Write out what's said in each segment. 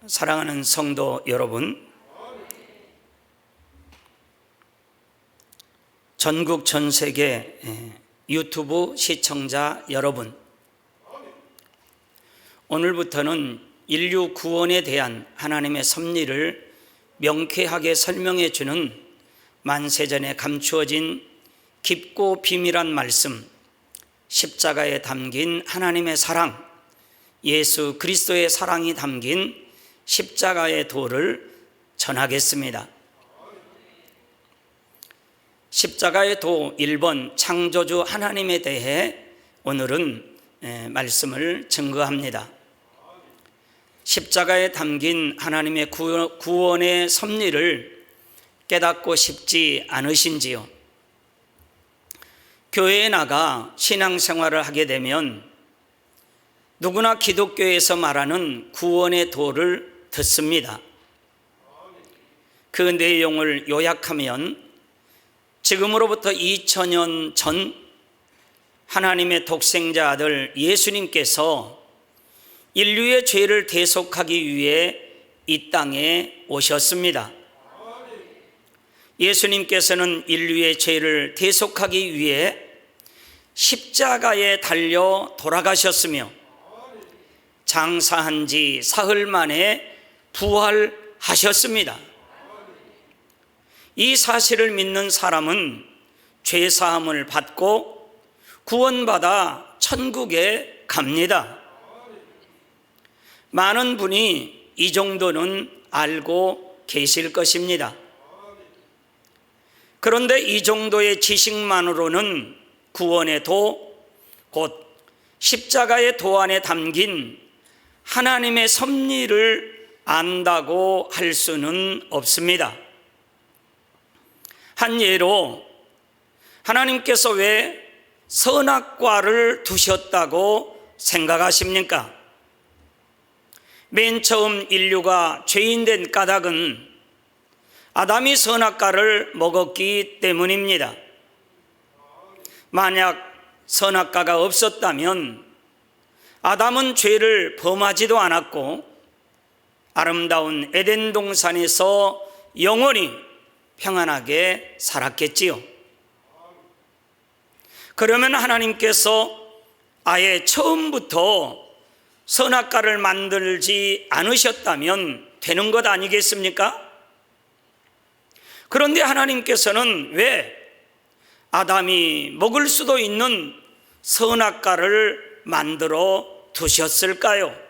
사랑하는 성도 여러분, 전국 전 세계 유튜브 시청자 여러분, 오늘부터는 인류 구원에 대한 하나님의 섭리를 명쾌하게 설명해 주는 만세전에 감추어진 깊고 비밀한 말씀, 십자가에 담긴 하나님의 사랑, 예수 그리스도의 사랑이 담긴 십자가의 도를 전하겠습니다. 십자가의 도 1번 창조주 하나님에 대해 오늘은 말씀을 증거합니다. 십자가에 담긴 하나님의 구원의 섭리를 깨닫고 싶지 않으신지요? 교회에 나가 신앙생활을 하게 되면 누구나 기독교에서 말하는 구원의 도를 듣습니다. 그 내용을 요약하면 지금으로부터 2000년 전 하나님의 독생자 아들 예수님께서 인류의 죄를 대속하기 위해 이 땅에 오셨습니다. 예수님께서는 인류의 죄를 대속하기 위해 십자가에 달려 돌아가셨으며 장사한 지 사흘 만에 부활하셨습니다. 이 사실을 믿는 사람은 죄사함을 받고 구원받아 천국에 갑니다. 많은 분이 이 정도는 알고 계실 것입니다. 그런데 이 정도의 지식만으로는 구원의 도, 곧 십자가의 도 안에 담긴 하나님의 섭리를 안다고 할 수는 없습니다. 한 예로 하나님께서 왜 선악과를 두셨다고 생각하십니까? 맨 처음 인류가 죄인된 까닭은 아담이 선악과를 먹었기 때문입니다. 만약 선악과가 없었다면 아담은 죄를 범하지도 않았고 아름다운 에덴 동산에서 영원히 평안하게 살았겠지요. 그러면 하나님께서 아예 처음부터 선악과를 만들지 않으셨다면 되는 것 아니겠습니까? 그런데 하나님께서는 왜 아담이 먹을 수도 있는 선악과를 만들어 두셨을까요?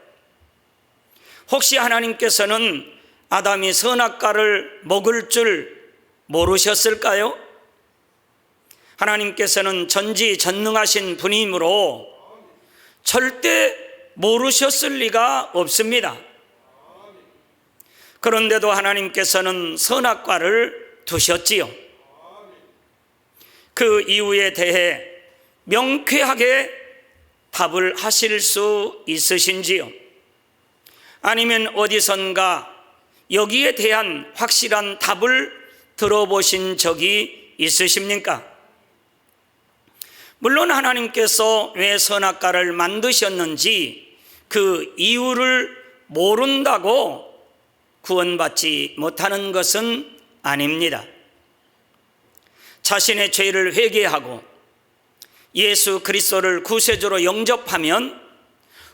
혹시 하나님께서는 아담이 선악과를 먹을 줄 모르셨을까요? 하나님께서는 전지전능하신 분이므로 절대 모르셨을 리가 없습니다. 그런데도 하나님께서는 선악과를 두셨지요. 그 이유에 대해 명쾌하게 답을 하실 수 있으신지요? 아니면 어디선가 여기에 대한 확실한 답을 들어보신 적이 있으십니까? 물론 하나님께서 왜 선악과를 만드셨는지 그 이유를 모른다고 구원받지 못하는 것은 아닙니다. 자신의 죄를 회개하고 예수 그리스도를 구세주로 영접하면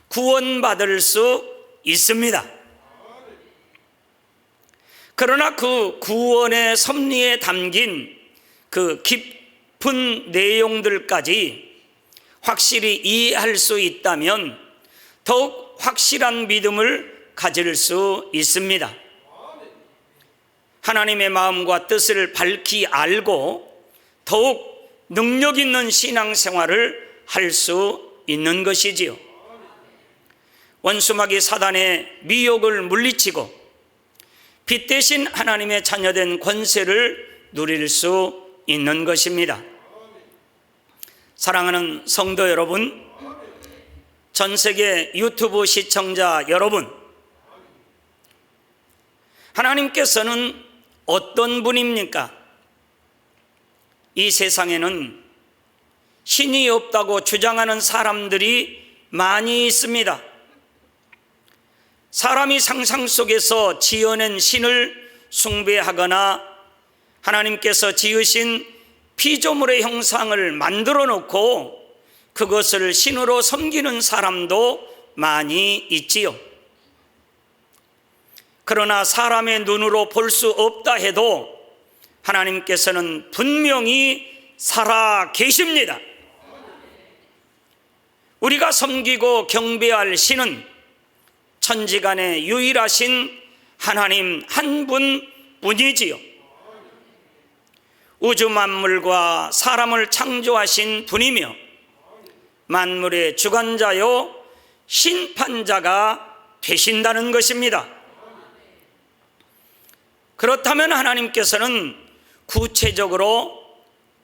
구원받을 수 있습니다. 그러나 그 구원의 섭리에 담긴 그 깊은 내용들까지 확실히 이해할 수 있다면 더욱 확실한 믿음을 가질 수 있습니다. 하나님의 마음과 뜻을 밝히 알고 더욱 능력 있는 신앙생활을 할 수 있는 것이지요. 원수마귀 사단의 미혹을 물리치고 빛 대신 하나님의 자녀된 권세를 누릴 수 있는 것입니다. 사랑하는 성도 여러분, 전 세계 유튜브 시청자 여러분, 하나님께서는 어떤 분입니까? 이 세상에는 신이 없다고 주장하는 사람들이 많이 있습니다. 사람이 상상 속에서 지어낸 신을 숭배하거나 하나님께서 지으신 피조물의 형상을 만들어 놓고 그것을 신으로 섬기는 사람도 많이 있지요. 그러나 사람의 눈으로 볼 수 없다 해도 하나님께서는 분명히 살아 계십니다. 우리가 섬기고 경배할 신은 천지간에 유일하신 하나님 한 분뿐이지요. 우주 만물과 사람을 창조하신 분이며 만물의 주관자요 심판자가 되신다는 것입니다. 그렇다면 하나님께서는 구체적으로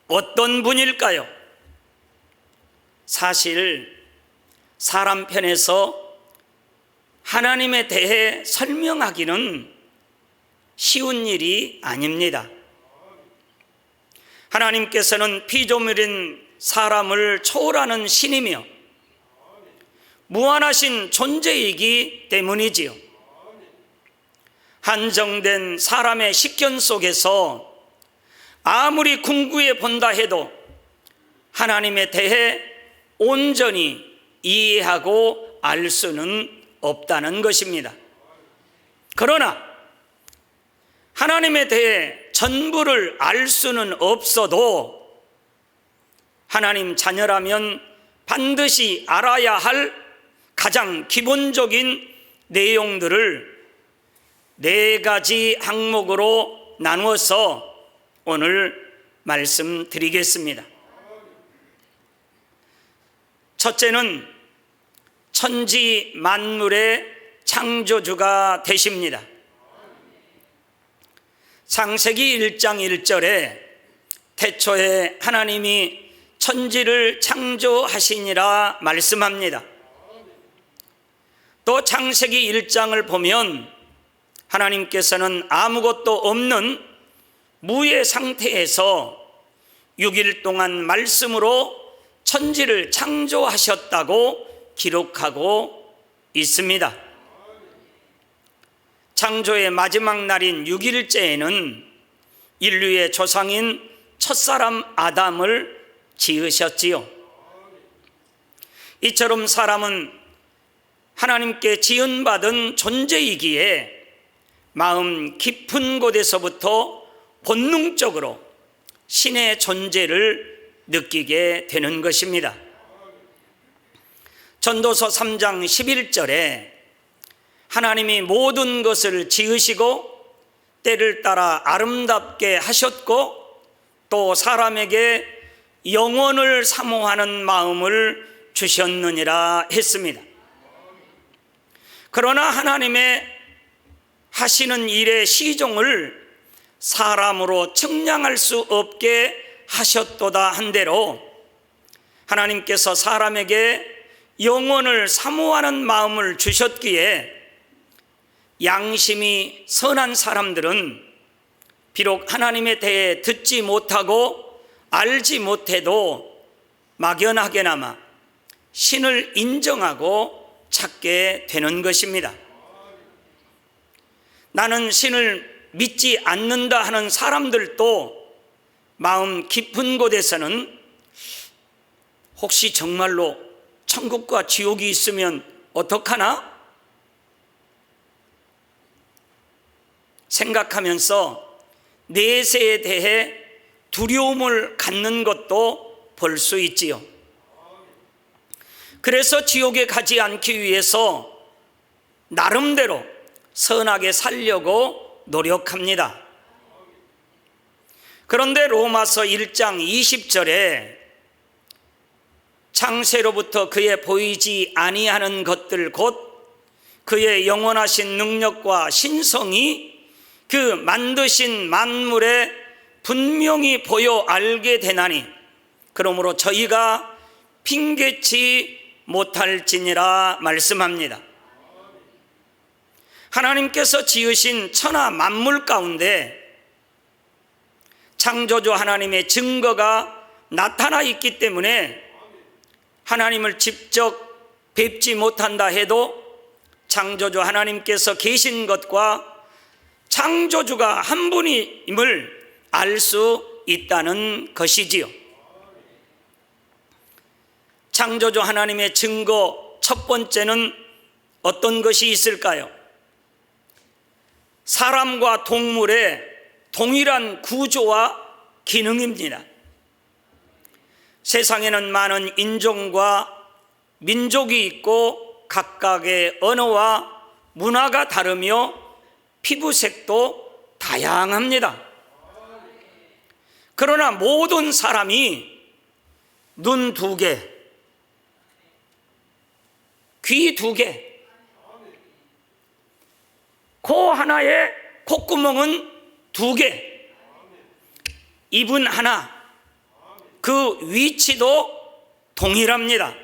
어떤 분일까요? 사실 사람 편에서 하나님에 대해 설명하기는 쉬운 일이 아닙니다. 하나님께서는 피조물인 사람을 초월하는 신이며 무한하신 존재이기 때문이지요. 한정된 사람의 식견 속에서 아무리 궁구해 본다 해도 하나님에 대해 온전히 이해하고 알 수는 없다는 것입니다. 그러나 하나님에 대해 전부를 알 수는 없어도 하나님 자녀라면 반드시 알아야 할 가장 기본적인 내용들을 4가지 항목으로 나누어서 오늘 말씀드리겠습니다. 첫째는 천지 만물의 창조주가 되십니다. 창세기 1장 1절에 태초에 하나님이 천지를 창조하시니라 말씀합니다. 또 창세기 1장을 보면 하나님께서는 아무것도 없는 무의 상태에서 6일 동안 말씀으로 천지를 창조하셨다고 기록하고 있습니다. 창조의 마지막 날인 6일째에는 인류의 조상인 첫사람 아담을 지으셨지요. 이처럼 사람은 하나님께 지은받은 존재이기에 마음 깊은 곳에서부터 본능적으로 신의 존재를 느끼게 되는 것입니다. 전도서 3장 11절에 하나님이 모든 것을 지으시고 때를 따라 아름답게 하셨고 또 사람에게 영원을 사모하는 마음을 주셨느니라 했습니다. 그러나 하나님의 하시는 일의 시종을 사람으로 측량할 수 없게 하셨도다 한대로 하나님께서 사람에게 영원을 사모하는 마음을 주셨기에 양심이 선한 사람들은 비록 하나님에 대해 듣지 못하고 알지 못해도 막연하게나마 신을 인정하고 찾게 되는 것입니다. 나는 신을 믿지 않는다 하는 사람들도 마음 깊은 곳에서는 혹시 정말로 천국과 지옥이 있으면 어떡하나? 생각하면서 내세에 대해 두려움을 갖는 것도 볼 수 있지요. 그래서 지옥에 가지 않기 위해서 나름대로 선하게 살려고 노력합니다. 그런데 로마서 1장 20절에 창세로부터 그의 보이지 아니하는 것들 곧 그의 영원하신 능력과 신성이 그 만드신 만물에 분명히 보여 알게 되나니 그러므로 저희가 핑계치 못할지니라 말씀합니다. 하나님께서 지으신 천하 만물 가운데 창조주 하나님의 증거가 나타나 있기 때문에 하나님을 직접 뵙지 못한다 해도 창조주 하나님께서 계신 것과 창조주가 한 분임을 알 수 있다는 것이지요. 창조주 하나님의 증거 첫 번째는 어떤 것이 있을까요? 사람과 동물의 동일한 구조와 기능입니다. 세상에는 많은 인종과 민족이 있고 각각의 언어와 문화가 다르며 피부색도 다양합니다. 그러나 모든 사람이 눈 2개, 귀 2개, 코 하나에 콧구멍은 2개, 입은 하나, 그 위치도 동일합니다.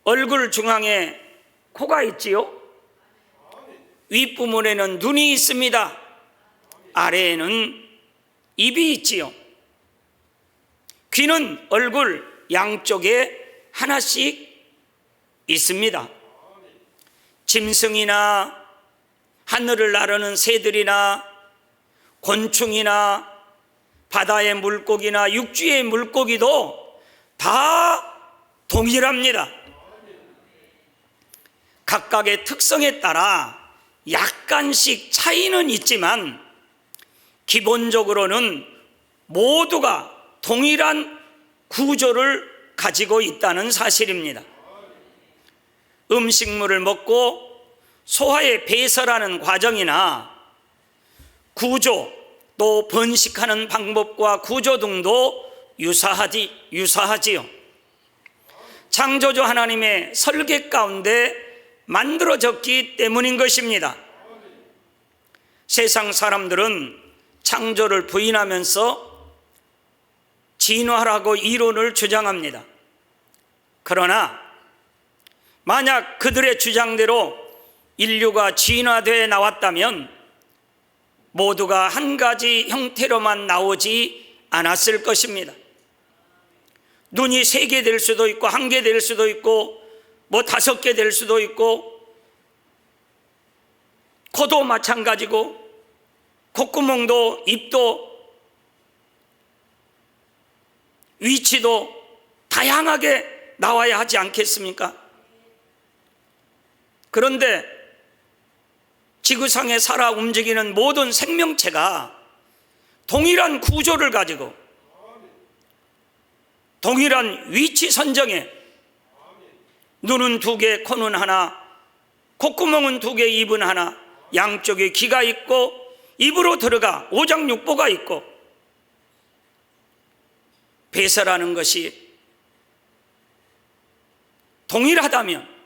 얼굴 중앙에 코가 있지요. 윗부분에는 눈이 있습니다. 아래에는 입이 있지요. 귀는 얼굴 양쪽에 하나씩 있습니다. 짐승이나 하늘을 나르는 새들이나 곤충이나 바다의 물고기나 육지의 물고기도 다 동일합니다. 각각의 특성에 따라 약간씩 차이는 있지만 기본적으로는 모두가 동일한 구조를 가지고 있다는 사실입니다. 음식물을 먹고 소화에 배설하는 과정이나 구조, 또 번식하는 방법과 구조 등도 유사하지요. 창조주 하나님의 설계 가운데 만들어졌기 때문인 것입니다. 세상 사람들은 창조를 부인하면서 진화라고 이론을 주장합니다. 그러나 만약 그들의 주장대로 인류가 진화되어 나왔다면 모두가 한 가지 형태로만 나오지 않았을 것입니다. 눈이 3개 될 수도 있고 1개 될 수도 있고 5개 될 수도 있고, 코도 마찬가지고 콧구멍도 입도 위치도 다양하게 나와야 하지 않겠습니까? 그런데 지구상에 살아 움직이는 모든 생명체가 동일한 구조를 가지고 동일한 위치 선정에 눈은 2개, 코는 하나, 콧구멍은 2개, 입은 하나, 양쪽에 귀가 있고 입으로 들어가 오장육부가 있고, 배설하는 것이 동일하다면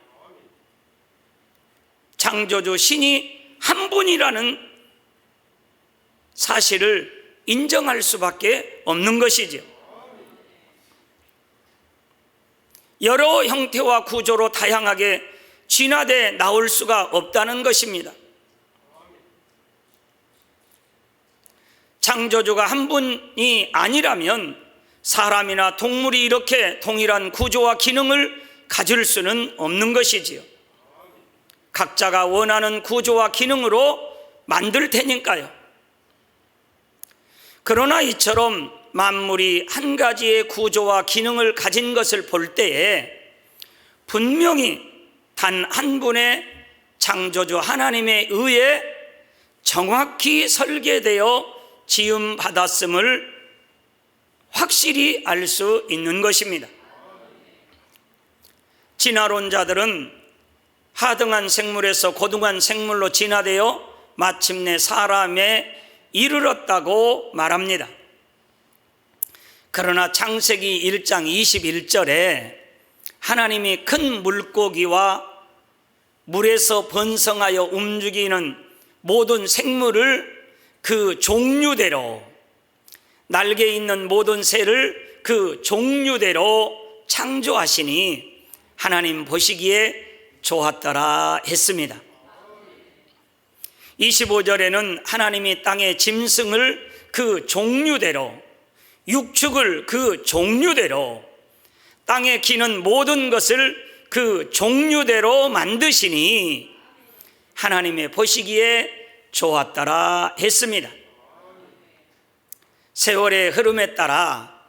창조주 신이 한 분이라는 사실을 인정할 수밖에 없는 것이죠. 여러 형태와 구조로 다양하게 진화돼 나올 수가 없다는 것입니다. 창조주가 한 분이 아니라면 사람이나 동물이 이렇게 동일한 구조와 기능을 가질 수는 없는 것이지요. 각자가 원하는 구조와 기능으로 만들 테니까요. 그러나 이처럼 만물이 한 가지의 구조와 기능을 가진 것을 볼 때에 분명히 단 한 분의 창조주 하나님에 의해 정확히 설계되어 지음받았음을 확실히 알 수 있는 것입니다. 진화론자들은 하등한 생물에서 고등한 생물로 진화되어 마침내 사람에 이르렀다고 말합니다. 그러나 창세기 1장 21절에 하나님이 큰 물고기와 물에서 번성하여 움직이는 모든 생물을 그 종류대로, 날개 있는 모든 새를 그 종류대로 창조하시니 하나님 보시기에 좋았더라 했습니다. 25절에는 하나님이 땅의 짐승을 그 종류대로, 육축을 그 종류대로, 땅에 기는 모든 것을 그 종류대로 만드시니 하나님의 보시기에 좋았더라 했습니다. 세월의 흐름에 따라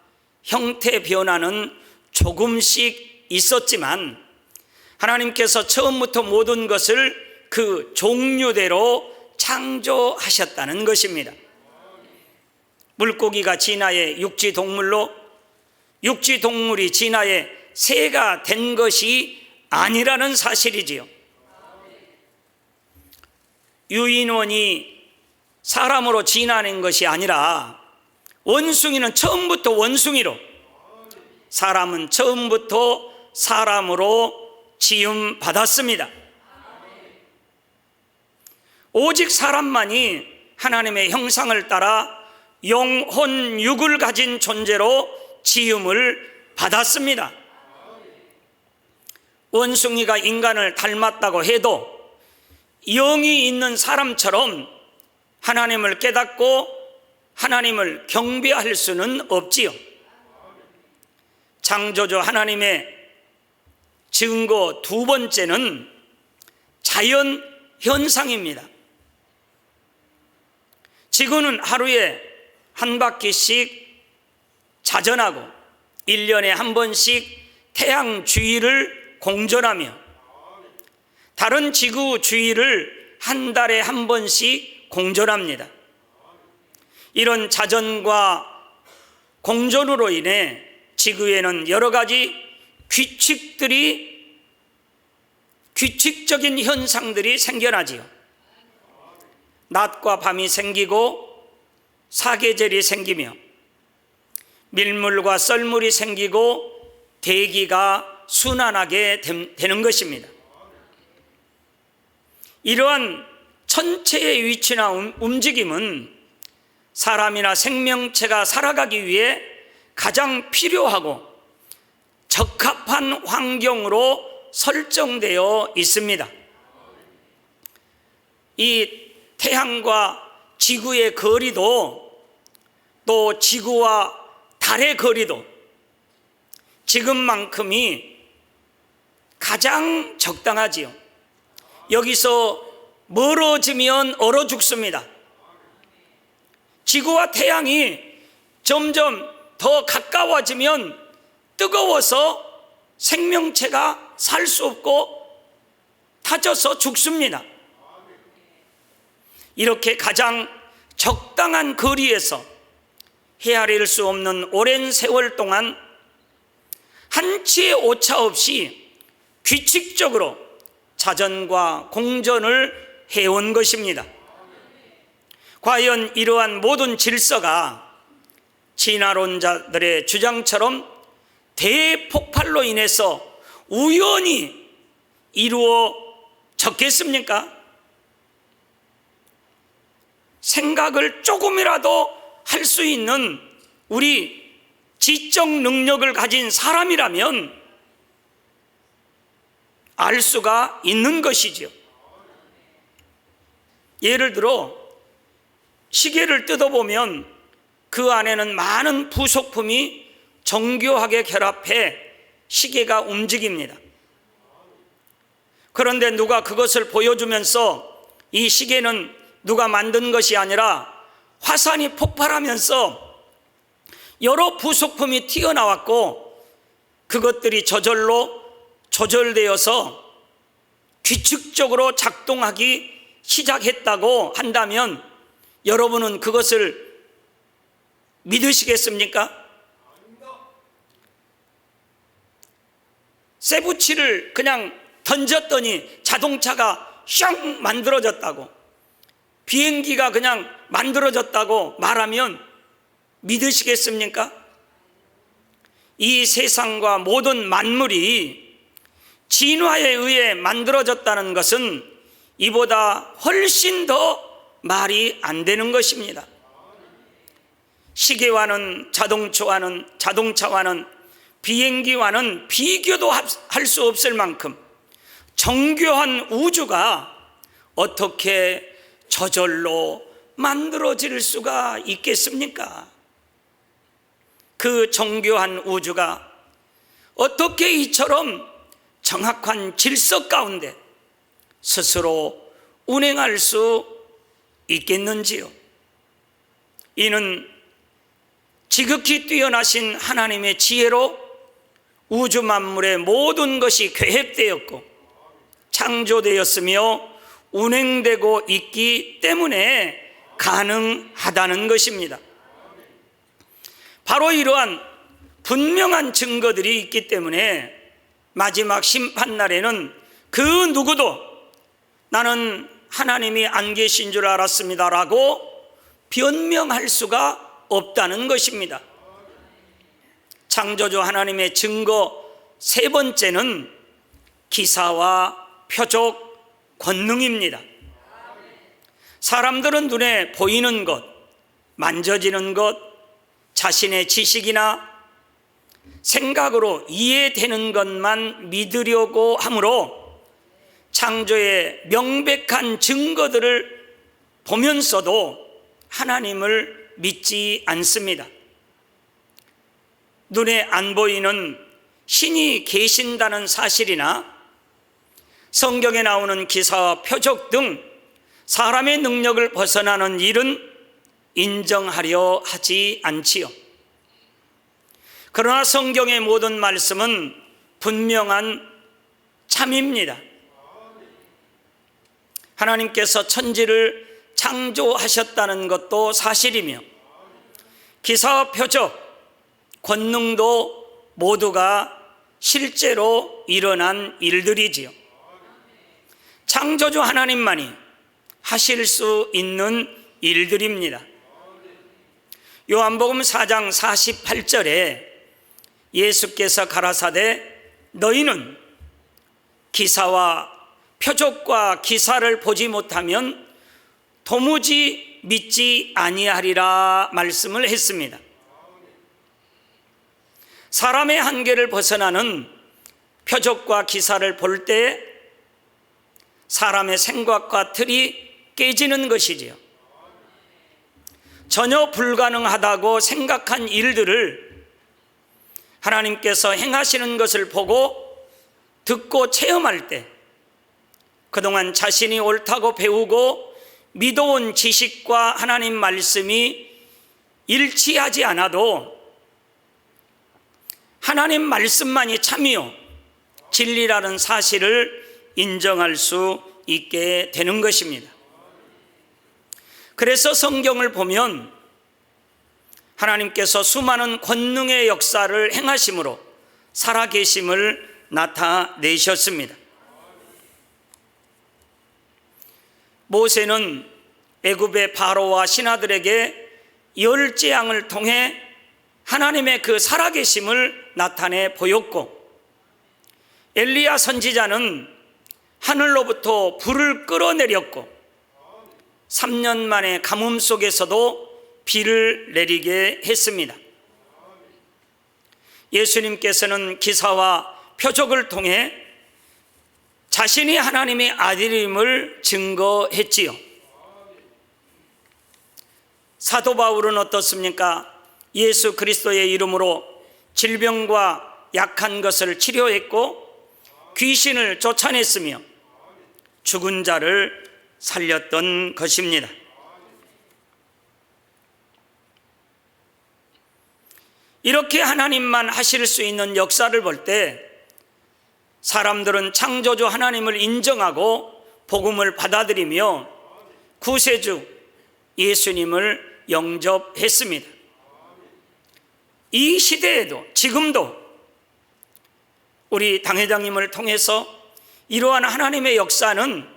형태 변화는 조금씩 있었지만 하나님께서 처음부터 모든 것을 그 종류대로 창조하셨다는 것입니다. 물고기가 진화해 육지 동물로, 육지 동물이 진화해 새가 된 것이 아니라는 사실이지요. 유인원이 사람으로 진화한 것이 아니라 원숭이는 처음부터 원숭이로, 사람은 처음부터 사람으로 지음 받았습니다. 오직 사람만이 하나님의 형상을 따라 영혼 육을 가진 존재로 지음을 받았습니다. 원숭이가 인간을 닮았다고 해도 영이 있는 사람처럼 하나님을 깨닫고 하나님을 경배할 수는 없지요. 창조주 하나님의 증거 두 번째는 자연 현상입니다. 지구는 하루에 한 바퀴씩 자전하고 1년에 한 번씩 태양 주위를 공전하며 다른 지구 주위를 한 달에 한 번씩 공전합니다. 이런 자전과 공전으로 인해 지구에는 여러 가지 규칙적인 현상들이 생겨나지요. 낮과 밤이 생기고 사계절이 생기며 밀물과 썰물이 생기고 대기가 순환하게 되는 것입니다. 이러한 천체의 위치나 움직임은 사람이나 생명체가 살아가기 위해 가장 필요하고 적합한 환경으로 설정되어 있습니다. 이 태양과 지구의 거리도 또 지구와 달의 거리도 지금만큼이 가장 적당하지요. 여기서 멀어지면 얼어 죽습니다. 지구와 태양이 점점 더 가까워지면 뜨거워서 생명체가 살 수 없고 타져서 죽습니다. 이렇게 가장 적당한 거리에서 헤아릴 수 없는 오랜 세월 동안 한치의 오차 없이 규칙적으로 자전과 공전을 해온 것입니다. 과연 이러한 모든 질서가 진화론자들의 주장처럼 대폭발로 인해서 우연히 이루어졌겠습니까? 생각을 조금이라도 할 수 있는 우리 지적 능력을 가진 사람이라면 알 수가 있는 것이지요. 예를 들어 시계를 뜯어보면 그 안에는 많은 부속품이 정교하게 결합해 시계가 움직입니다. 그런데 누가 그것을 보여주면서 이 시계는 누가 만든 것이 아니라 화산이 폭발하면서 여러 부속품이 튀어나왔고 그것들이 저절로 조절되어서 규칙적으로 작동하기 시작했다고 한다면 여러분은 그것을 믿으시겠습니까? 쇠붙이를 그냥 던졌더니 자동차가 샹 만들어졌다고, 비행기가 그냥 만들어졌다고 말하면 믿으시겠습니까? 이 세상과 모든 만물이 진화에 의해 만들어졌다는 것은 이보다 훨씬 더 말이 안 되는 것입니다. 시계와는 자동차와는 비행기와는 비교도 할 수 없을 만큼 정교한 우주가 어떻게 저절로 만들어질 수가 있겠습니까? 그 정교한 우주가 어떻게 이처럼 정확한 질서 가운데 스스로 운행할 수 있겠는지요? 이는 지극히 뛰어나신 하나님의 지혜로 우주 만물의 모든 것이 계획되었고 창조되었으며 운행되고 있기 때문에 가능하다는 것입니다. 바로 이러한 분명한 증거들이 있기 때문에 마지막 심판날에는 그 누구도 나는 하나님이 안 계신 줄 알았습니다라고 변명할 수가 없다는 것입니다. 창조주 하나님의 증거 세 번째는 기사와 표적, 권능입니다. 사람들은 눈에 보이는 것, 만져지는 것, 자신의 지식이나 생각으로 이해되는 것만 믿으려고 하므로 창조의 명백한 증거들을 보면서도 하나님을 믿지 않습니다. 눈에 안 보이는 신이 계신다는 사실이나 성경에 나오는 기사와 표적 등 사람의 능력을 벗어나는 일은 인정하려 하지 않지요. 그러나 성경의 모든 말씀은 분명한 참입니다. 하나님께서 천지를 창조하셨다는 것도 사실이며 기사와 표적, 권능도 모두가 실제로 일어난 일들이지요. 창조주 하나님만이 하실 수 있는 일들입니다. 요한복음 4장 48절에 예수께서 가라사대 너희는 기사와 표적과 기사를 보지 못하면 도무지 믿지 아니하리라 말씀을 했습니다. 사람의 한계를 벗어나는 표적과 기사를 볼 때 사람의 생각과 틀이 깨지는 것이지요. 전혀 불가능하다고 생각한 일들을 하나님께서 행하시는 것을 보고 듣고 체험할 때 그동안 자신이 옳다고 배우고 믿어온 지식과 하나님 말씀이 일치하지 않아도 하나님 말씀만이 참이요 진리라는 사실을 인정할 수 있게 되는 것입니다. 그래서 성경을 보면 하나님께서 수많은 권능의 역사를 행하심으로 살아계심을 나타내셨습니다. 모세는 애굽의 바로와 신하들에게 열 재앙을 통해 하나님의 그 살아계심을 나타내 보였고, 엘리야 선지자는 하늘로부터 불을 끌어내렸고 3년 만에 가뭄 속에서도 비를 내리게 했습니다. 예수님께서는 기사와 표적을 통해 자신이 하나님의 아들임을 증거했지요. 사도 바울은 어떻습니까? 예수 그리스도의 이름으로 질병과 약한 것을 치료했고 귀신을 쫓아냈으며 죽은 자를 살렸던 것입니다. 이렇게 하나님만 하실 수 있는 역사를 볼 때 사람들은 창조주 하나님을 인정하고 복음을 받아들이며 구세주 예수님을 영접했습니다. 이 시대에도 지금도 우리 당회장님을 통해서 이러한 하나님의 역사는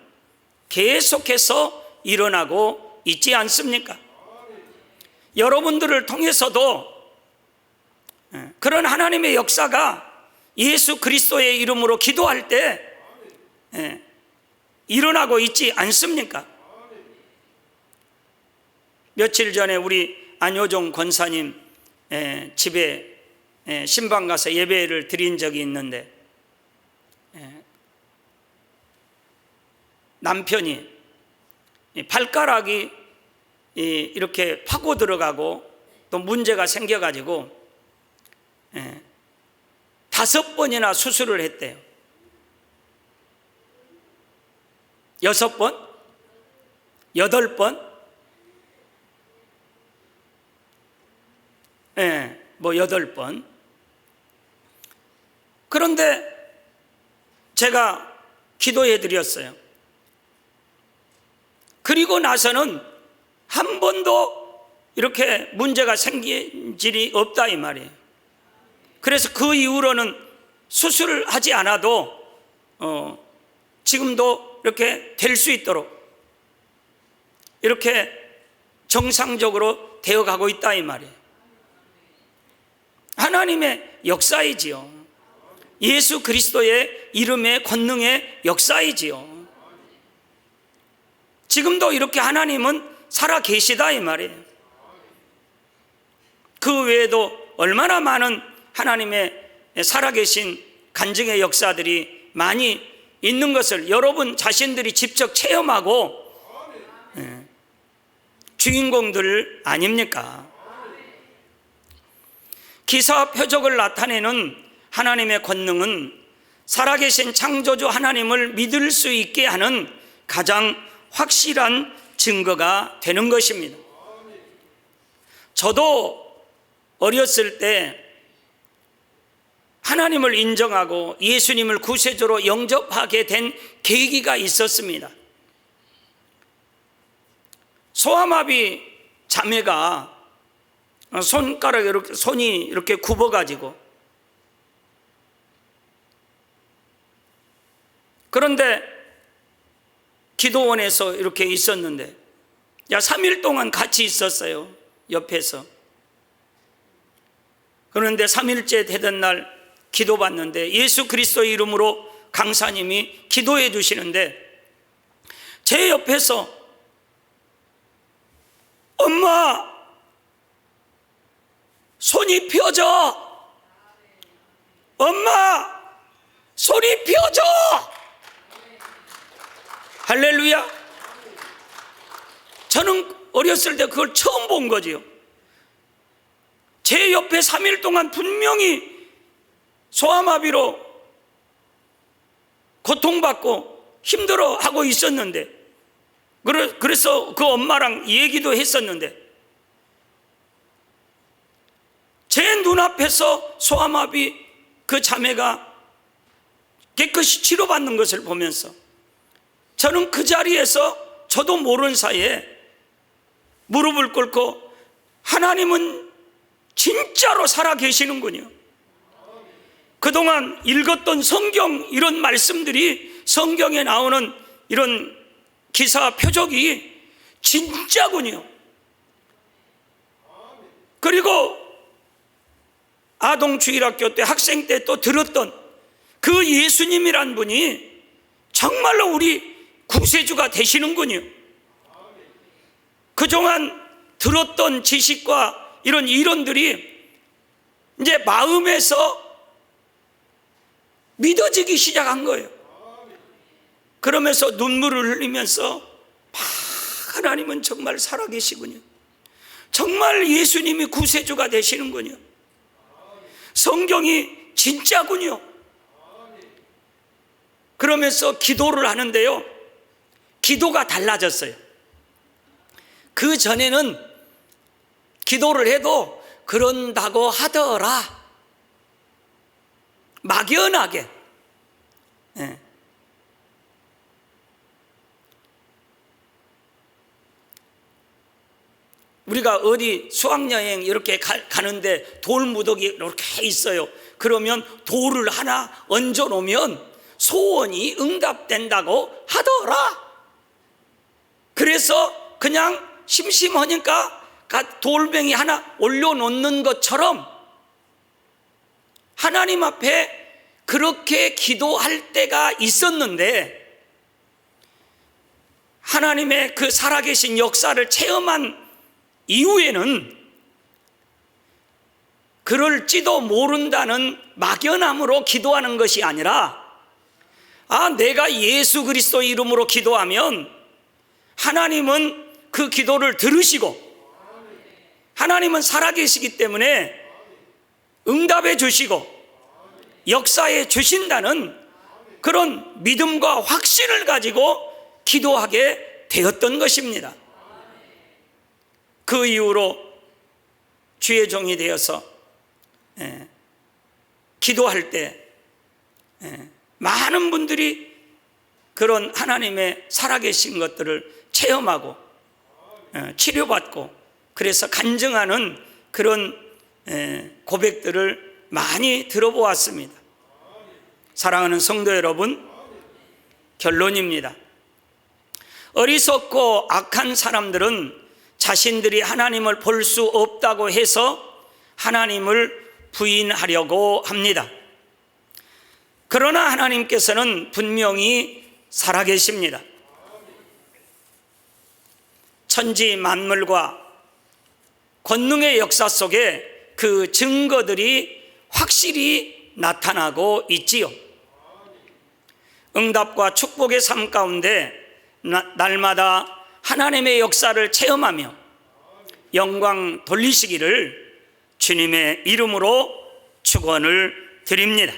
계속해서 일어나고 있지 않습니까? 여러분들을 통해서도 그런 하나님의 역사가 예수 그리스도의 이름으로 기도할 때 일어나고 있지 않습니까? 며칠 전에 우리 안효종 권사님 집에 신방 가서 예배를 드린 적이 있는데 남편이 발가락이 이렇게 파고 들어가고 또 문제가 생겨가지고 5번이나 수술을 했대요. 6번? 8번? 뭐 8번. 그런데 제가 기도해 드렸어요. 그리고 나서는 한 번도 이렇게 문제가 생긴 일이 없다 이 말이에요. 그래서 그 이후로는 수술을 하지 않아도 지금도 이렇게 될 수 있도록 이렇게 정상적으로 되어가고 있다 이 말이에요. 하나님의 역사이지요. 예수 그리스도의 이름의 권능의 역사이지요. 지금도 이렇게 하나님은 살아 계시다 이 말이에요. 그 외에도 얼마나 많은 하나님의 살아계신 간증의 역사들이 많이 있는 것을 여러분 자신들이 직접 체험하고 주인공들 아닙니까? 기사와 표적을 나타내는 하나님의 권능은 살아계신 창조주 하나님을 믿을 수 있게 하는 가장 확실한 증거가 되는 것입니다. 저도 어렸을 때 하나님을 인정하고 예수님을 구세주로 영접하게 된 계기가 있었습니다. 소아마비 자매가 손가락에 이렇게 손이 이렇게 굽어가지고, 그런데 기도원에서 이렇게 있었는데 3일 동안 같이 있었어요, 옆에서. 그런데 3일째 되던 날 기도받는데 예수 그리스도의 이름으로 강사님이 기도해 주시는데 제 옆에서 엄마 손이 펴져, 엄마 손이 펴져. 할렐루야. 저는 어렸을 때 그걸 처음 본 거지요. 제 옆에 3일 동안 분명히 소아마비로 고통받고 힘들어하고 있었는데, 그래서 그 엄마랑 얘기도 했었는데, 제 눈앞에서 소아마비 그 자매가 깨끗이 치료받는 것을 보면서 저는 그 자리에서 저도 모르는 사이에 무릎을 꿇고 하나님은 진짜로 살아 계시는군요. 그동안 읽었던 성경 이런 말씀들이, 성경에 나오는 이런 기사 표적이 진짜군요. 그리고 아동주일학교 때 학생 때 또 들었던 그 예수님이란 분이 정말로 우리 구세주가 되시는군요. 그동안 들었던 지식과 이런 이론들이 이제 마음에서 믿어지기 시작한 거예요. 그러면서 눈물을 흘리면서 하나님은 정말 살아계시군요. 정말 예수님이 구세주가 되시는군요. 성경이 진짜군요. 그러면서 기도를 하는데요, 기도가 달라졌어요. 그 전에는 기도를 해도 그런다고 하더라, 막연하게. 우리가 어디 수학여행 이렇게 가는데 돌무더기 이렇게 있어요. 그러면 돌을 하나 얹어 놓으면 소원이 응답된다고 하더라. 그래서 그냥 심심하니까 돌멩이 하나 올려놓는 것처럼 하나님 앞에 그렇게 기도할 때가 있었는데, 하나님의 그 살아계신 역사를 체험한 이후에는 그럴지도 모른다는 막연함으로 기도하는 것이 아니라, 내가 예수 그리스도 이름으로 기도하면 하나님은 그 기도를 들으시고 하나님은 살아계시기 때문에 응답해 주시고 역사해 주신다는 그런 믿음과 확신을 가지고 기도하게 되었던 것입니다. 그 이후로 주의 종이 되어서 기도할 때 많은 분들이 그런 하나님의 살아계신 것들을 체험하고 치료받고 그래서 간증하는 그런 고백들을 많이 들어보았습니다. 사랑하는 성도 여러분, 결론입니다. 어리석고 악한 사람들은 자신들이 하나님을 볼 수 없다고 해서 하나님을 부인하려고 합니다. 그러나 하나님께서는 분명히 살아계십니다. 천지 만물과 권능의 역사 속에 그 증거들이 확실히 나타나고 있지요. 응답과 축복의 삶 가운데 날마다 하나님의 역사를 체험하며 영광 돌리시기를 주님의 이름으로 축원을 드립니다.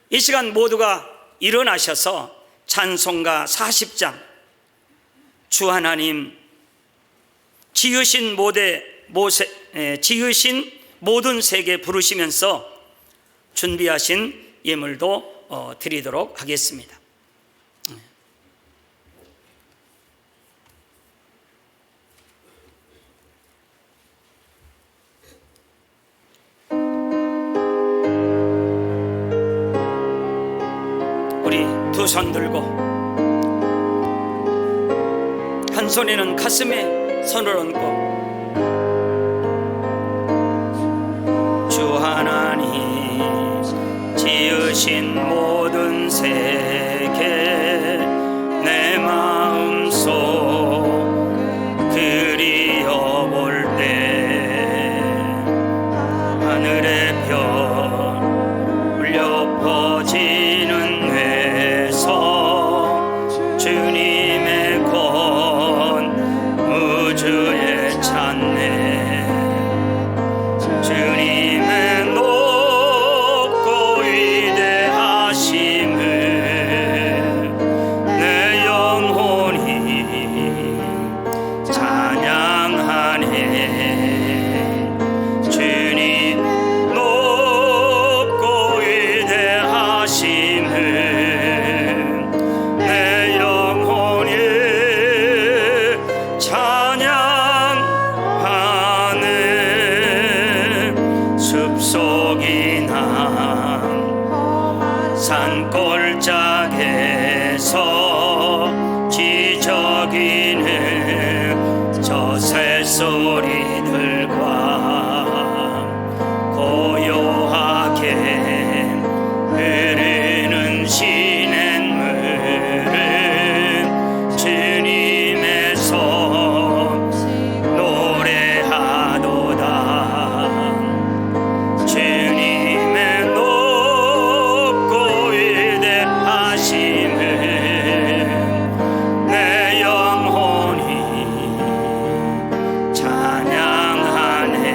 이 시간 모두가 일어나셔서 찬송가 40장 주 하나님 지으신 모든 세계 부르시면서 준비하신 예물도 드리도록 하겠습니다. 우리 두 손 들고 한 손에는 가슴에 손을 얹고 주 하나님 지으신 모든 세계 내 마음속 그리워볼 때 하늘의 별 울려 퍼지는 외성 주님의 권 우주에 찾네 주님의 높고 위대하심을 내 영혼이 찬양하네 주님 높고 위대하심을 내 영혼이 찬양하네 숲속이나 산골짜기에서 지저귀는 저 새소리들과 고요하게 흐르는 시냇물은 주님의 손 노래하도다 주님의 높고 위대하심을 내 영혼이 찬양하네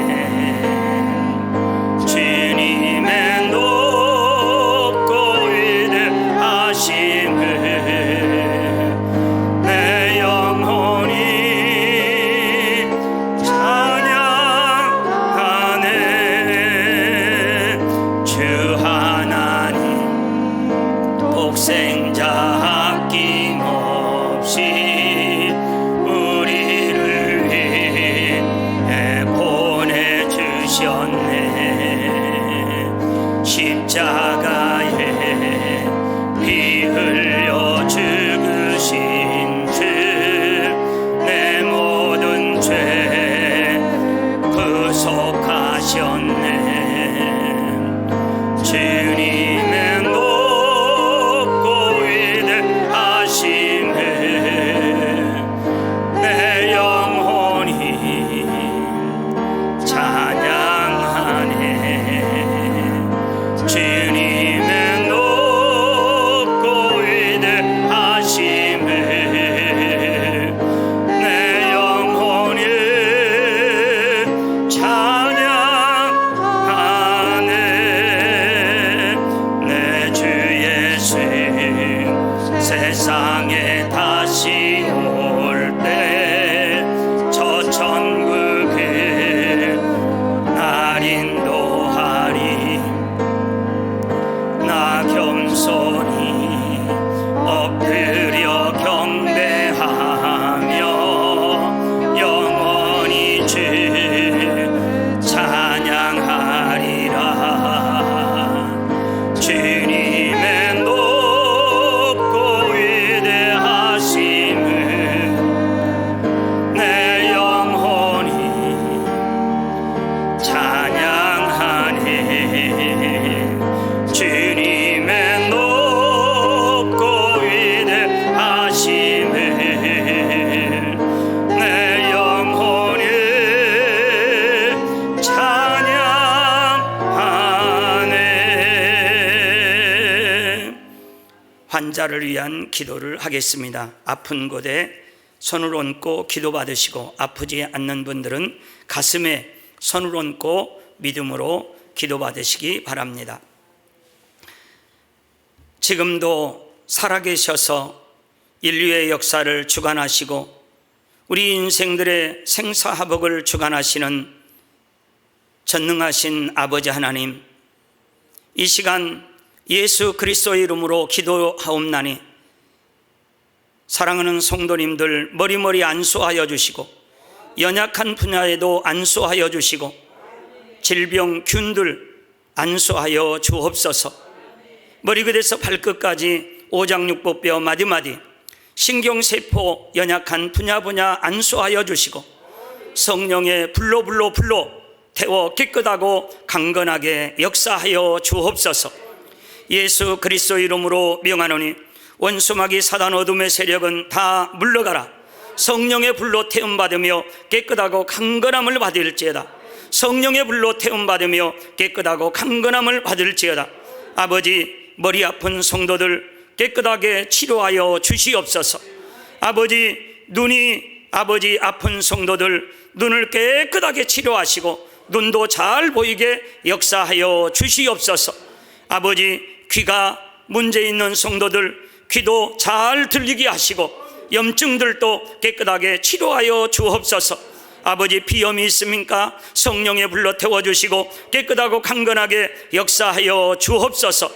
주님의 높고 위대하심을 내 영혼이 찬양하네 주 하나님 독생자 아낌없이 우리를 위해 보내주셨네 십자가에 피 흘려 죽으신 주 내 모든 죄 구속하셨네 주님의 높고 위대하심을 세상에 다시 올 때 저 천국에 날 인도하리. 나 겸손히 엎드려 경배하며 영원히 주 찬양하리라. 주님의 높고 위대하심을 내 영혼이 찬양하네. 주님의 높고 위대하심을 내 영혼이 찬양하네. 환자를 위한 기도를 하겠습니다. 아픈 곳에 손을 얹고 기도받으시고, 아프지 않는 분들은 가슴에 손을 얹고 믿음으로 기도받으시기 바랍니다. 지금도 살아계셔서 인류의 역사를 주관하시고 우리 인생들의 생사화복을 주관하시는 전능하신 아버지 하나님, 이 시간 예수 그리스도의 이름으로 기도하옵나니 사랑하는 성도님들 머리머리 안수하여 주시고, 연약한 분야에도 안수하여 주시고, 질병 균들 안수하여 주옵소서. 머리 끝에서 발끝까지 오장육부뼈 마디마디 신경세포 연약한 분야 안수하여 주시고, 성령의 불로 태워 깨끗하고 강건하게 역사하여 주옵소서. 예수 그리스도 이름으로 명하노니 원수마귀 사단 어둠의 세력은 다 물러가라. 성령의 불로 태움받으며 깨끗하고 강건함을 받을지어다. 성령의 불로 태움받으며 깨끗하고 강건함을 받을지어다. 아버지, 머리 아픈 성도들 깨끗하게 치료하여 주시옵소서. 아버지, 눈이 아픈 성도들 눈을 깨끗하게 치료하시고 눈도 잘 보이게 역사하여 주시옵소서. 아버지, 귀가 문제 있는 성도들 귀도 잘 들리게 하시고 염증들도 깨끗하게 치료하여 주옵소서. 아버지, 비염이 있습니까? 성령의 불로 태워주시고 깨끗하고 강건하게 역사하여 주옵소서.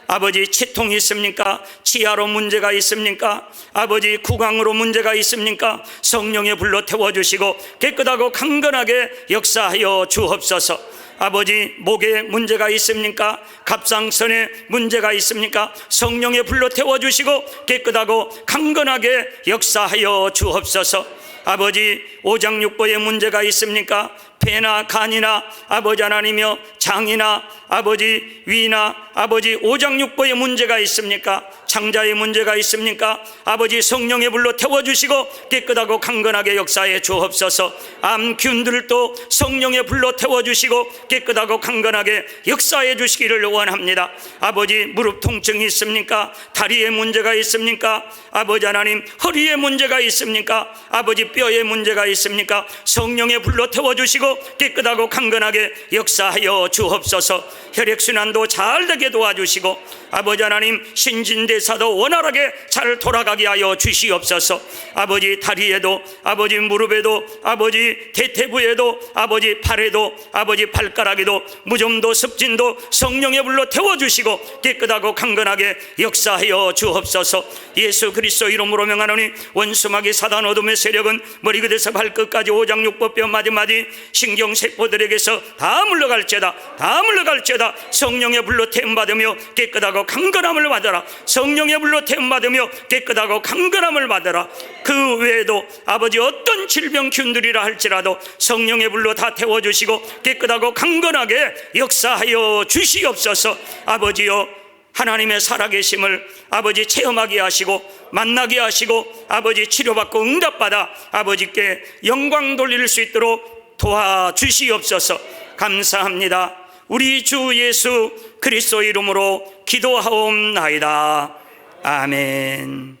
아버지, 치통이 있습니까? 치아로 문제가 있습니까? 아버지, 구강으로 문제가 있습니까? 성령의 불로 태워주시고 깨끗하고 강건하게 역사하여 주옵소서. 아버지, 목에 문제가 있습니까? 갑상선에 문제가 있습니까? 성령의 불로 태워주시고 깨끗하고 강건하게 역사하여 주옵소서. 아버지, 오장육부에 문제가 있습니까? 폐나 간이나 아버지 하나님이여 장이나 아버지 위나 아버지 오장육부에 문제가 있습니까? 창자에 문제가 있습니까? 아버지, 성령의 불로 태워주시고 깨끗하고 강건하게 역사해 주옵소서. 암균들도 성령의 불로 태워주시고 깨끗하고 강건하게 역사해 주시기를 원합니다. 아버지, 무릎 통증이 있습니까? 다리에 문제가 있습니까? 아버지 하나님, 허리에 문제가 있습니까? 아버지, 뼈에 문제가 있습니까? 성령의 불로 태워주시고 깨끗하고 강건하게 역사하여 주옵소서. 혈액순환도 잘 되게 도와주시고 아버지 하나님, 신진대사도 원활하게 잘 돌아가게 하여 주시옵소서. 아버지, 다리에도 아버지, 무릎에도 아버지, 대퇴부에도 아버지, 팔에도 아버지, 발가락에도 무좀도 습진도 성령의 불로 태워주시고 깨끗하고 강건하게 역사하여 주옵소서. 예수 그리스도 이름으로 명하노니 원수마귀 사단 어둠의 세력은 머리 끝에서 발끝까지 오장육부뼈 마디마디 신경세포들에게서 다 물러갈지어다. 다 물러갈지어다. 성령의 불로 태움받으며 깨끗하고 강건함을 받아라. 성령의 불로 태움받으며 깨끗하고 강건함을 받아라. 그 외에도 아버지, 어떤 질병균들이라 할지라도 성령의 불로 다 태워주시고 깨끗하고 강건하게 역사하여 주시옵소서. 아버지여, 하나님의 살아계심을 아버지 체험하게 하시고 만나게 하시고 아버지, 치료받고 응답받아 아버지께 영광 돌릴 수 있도록 도와주시옵소서. 감사합니다. 우리 주 예수 그리스도 이름으로 기도하옵나이다. 아멘.